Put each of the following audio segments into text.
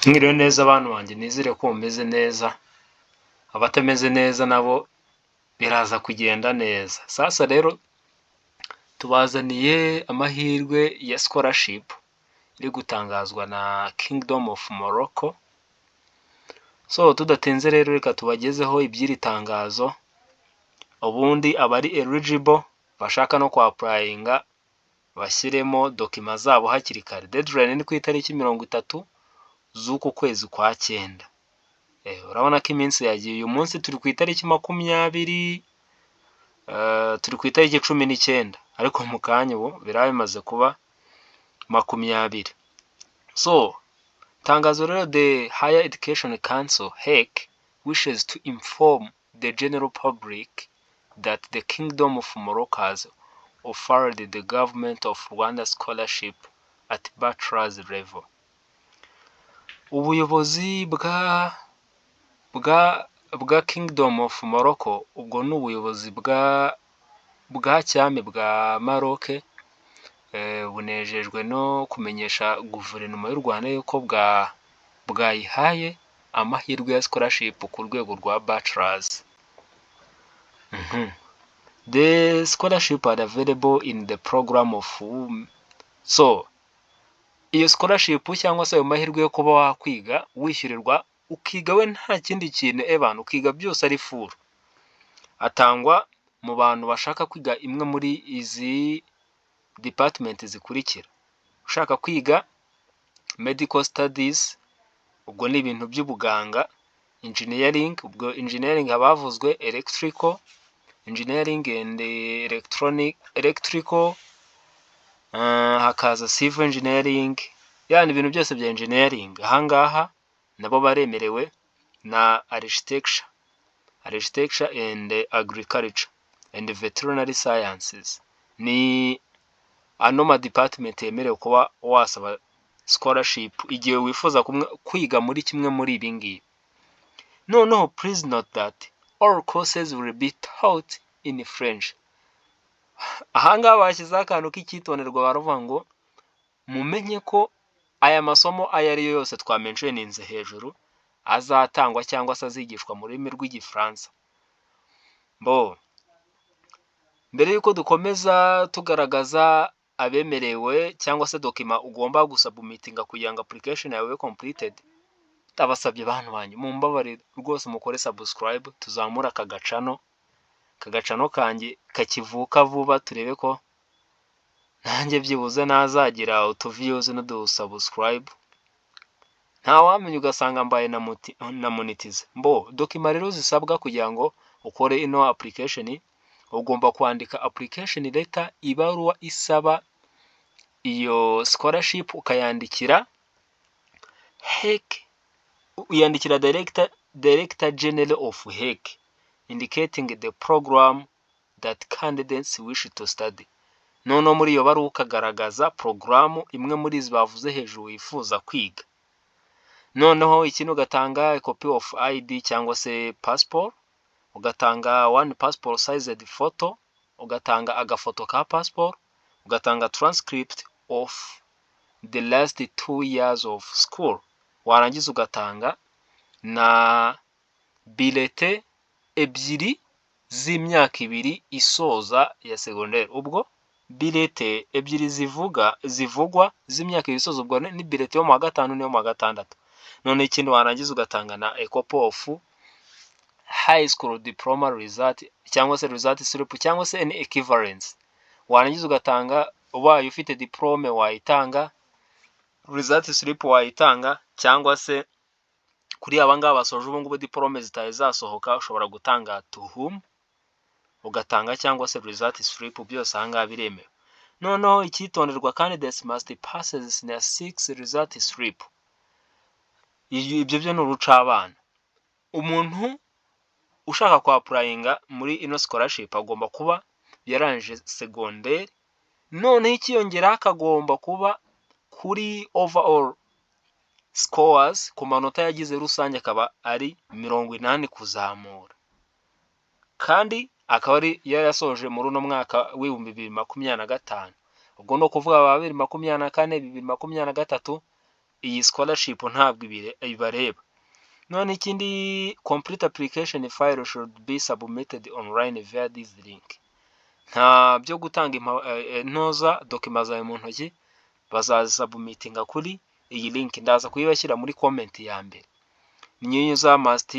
Mwiriwe neza abantu banjye, nizere ko mumeze neza, abatameze neza nabo biraza kugenda neza. Sasa rero tubazaniye amahirwe ya scholarship iri gutangazwa na Kingdom of Morocco. So tudatinze rero reka tubagezeho iby'iri tangazo, ubundi abari eligible bashaka no applyinga bashyiremo dokima zabo hakiri kare. Deadline ni ku itariki 30 z'uku kwezi kwa 9. Urabona ko iminsi yagiye. Uyu munsi turi ku itariki 20, turi ku itariki 19, ariko mu kanya ubu biraba bimaze kuba 20. So tangazo rero, the Higher Education Council HEC wishes to inform the general public that the Kingdom of Morocco has offered the government of Rwanda scholarship at bachelor's level. Ubuyobozi bwa Kingdom of Morocco, ubwo ni ubuyobozi bwa cyami bwa Maroc, bunejejwe no kumenyesha guverinoma y'u Rwanda yuko bwayihaye amahirwe ya scholarship ku rwego rwa bachelor's. The scholarship are available in the program of so iyo scholarship cyangwa se ayo mahirwe yo kuba wakwiga wishyurirwa ukiga we nta kindi kintu ukiga byose ari full, atangwa mu bantu bashaka kwiga imwe muri izi department zikurikira. Ushaka kwiga medical studies, ubwo ni ibintu by'ubuganga, engineering, ubwo engineering abavuzwe electrical engineering and electrical, hakaza civil engineering, yani ibintu byose bya engineering. Ahangaha nabo baremerewe na architecture and agriculture and veterinary sciences. Ni ano department yemerewe kuba wasaba scholarship igihe wifuza kwiga muri kimwe muri ibi ngibi. No, please note that all courses will be taught in French. Ahangaha bashyizeho akantu k'icyitonderwa, baravuga ngo mumenye ko aya masomo ayo ari yo yose twamentioninze hejuru azatangwa cyangwa se azigishwa mu rurimi rw'igifaransa. Mbere yuko dukomeza tugaragaza abemerewe cyangwa se dokima ugomba gusubmitinga kugira ngo application yawe ibe completed, tabasabye abantu banyu mumbabarire rwose mukore subscribe, tuzamura kagacano kanjye kakivuka vuba, turebe ko nanjye byibuze nazagira utuviews no subscribe. Nta wamenye ugasanga mbaye na monetize. Dokima rero zisabwa kugira ngo ukore ino application, ugomba kwandika application letter, ibaruwa isaba iyo scholarship, ukayandikira HEC, uyandikira Director General of HEC, indicating the program that candidates wish to study. Noneho muri iyo baruwa ukagaragaza porogaramu imwe muri izi bavuze hejuru wifuza kwiga. Noneho ikintu ugatanga a copy of ID cyangwa se passport, ugatanga one passport sized photo, ugatanga agafoto ka passport, ugatanga transcript of the last 2 years of school, warangiza ugatanga na bulletin ebyiri z'imyaka 2 isoza ya secondaire. Ubwo bulletin ebyiri zivugwa z'imyaka 2 isoza, ubwo ni bulletin yo mu wa 5 n'iyo mu wa 6. None ikindi warangiza ugatanga na a copy of high school diploma result cyangwa se result slip cyangwa se any equivalence. Warangiza ugatanga ubaye ufite diplome wayitanga, result slip wayitanga, cyangwa se kuri abangaba basoje ubu ngubu diplome zitaye zasohoka ushobora gutanga to whom, ugatanga cyangwa se result slip, byose ahangaha biremewe. Noneho icyitonderwa, candidates must pass na 6 result slip. Ibyo byo ni urucabana. Umuntu ushaka kwa applyinga muri ino scholarship agomba kuba yarangije secondaire, noneho ikiyongera akagomba kuba kuri overall scores, ku manota yagize rusange akaba ari 80 kuzamura, kandi akaba ari yarasoje muri uno mwaka w'ibihumbi 2025. Ubwo no kuvuga 2024 2023 iyi scholarship ntabwo ibareba. None ikindi, complete application file should be submitted online via this link. Nta byo gutanga intoza dokima zawe mu ntoki, bazazisubmitinga kuri iyi link, ndaza kuyibashyira muri comment ya mbere. New user must,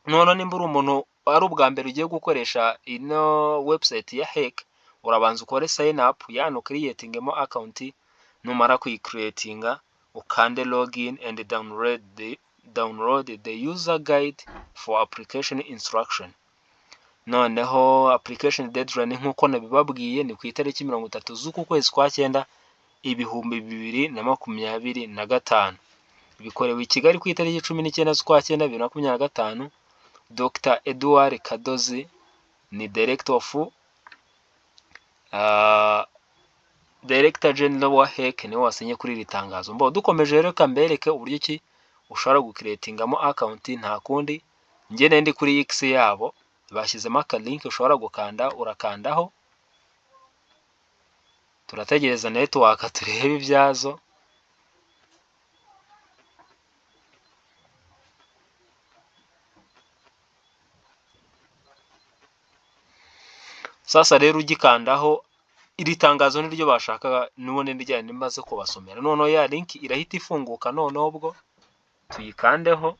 none nimba uri umuntu ari ubwa mbere ugiye gukoresha ino website ya HEC, urabanza ukore sign up, yani creatingemo account, numara kuyicreatinga ukande login and download the user guide for application instruction. Noneho application deadline nk'uko nabibabwiye ni ku itariki 30 z'uku kwezi kwa 9 2025. Bikorewe i Kigali ku itariki 19 z'ukwa 9 2025. Dr. Edouard Kadozi ni Director General wa HEC niwe wasinye kuri iri tangazo. Mbo dukomeje rero kambereke uburyo ki ushobora gucreatingamo account, nta kundi njye ndi kuri X yabo bashyizemo aka link ushobora gukanda, urakandaho, turategereza network turebe ibyazo. Sasa rero ugikandaho, iri tangazo niryo bashakaga nubone ndijyane maze kubasomera. Noneho ya link irahita ifunguka, noneho ubwo tuyikandeho,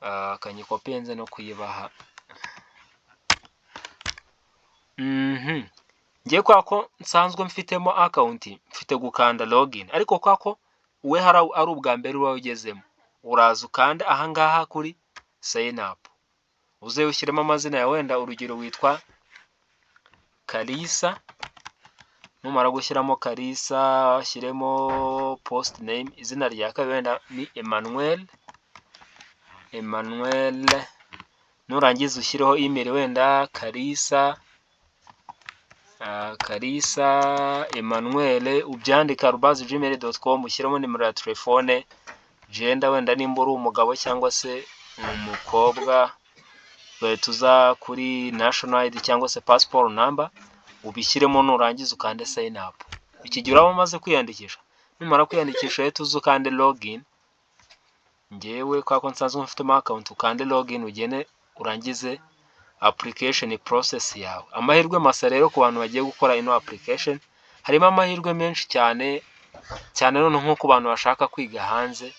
akanyikopenze no kuyibaha. Ngiye kwako nsanzwe mfitemo account, mfite gukanda login, ariko kwako we ari ubwa mbere ugezemo, uraza ukanda aha ngaha kuri sign up, uze ushyiremo amazina ya wenda urugero witwa Kalisa, numara gushyiramo Kalisa ashyiremo post name, izina rya kabiri wenda ni Emmanuel, nurangiza ushyireho email wenda Kalisa Emmanuel, ubyandika @gmail.com, ushyiramo nimero ya telefone, gender wenda nimba uri umugabo cyangwa se umukobwa, tuza kuri national ID cyangwa se passport number, ubishyiremo, nurangiza ukande sign up. Ikigihe uraba umaze kwiyandikisha, numara kwiyandikisha rero tuza ukande login. Ngewe kwako nsanzwe mfitemo account, ukande login, ugene urangize application process yawe. Amahirwe masa rero ku bantu bagiye gukora ino application, harimo amahirwe menshi cyane none nko ku bantu bashaka kwiga hanze,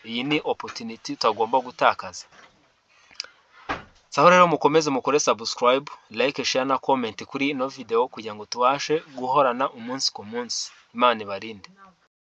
iyi ni opportunity utagomba gutakaza. Saho rero mukomeze mukore subscribe, like, share na comment kuri ino video kugira ngo tubashe guhorana umunsi ku munsi. Imana ibarinde.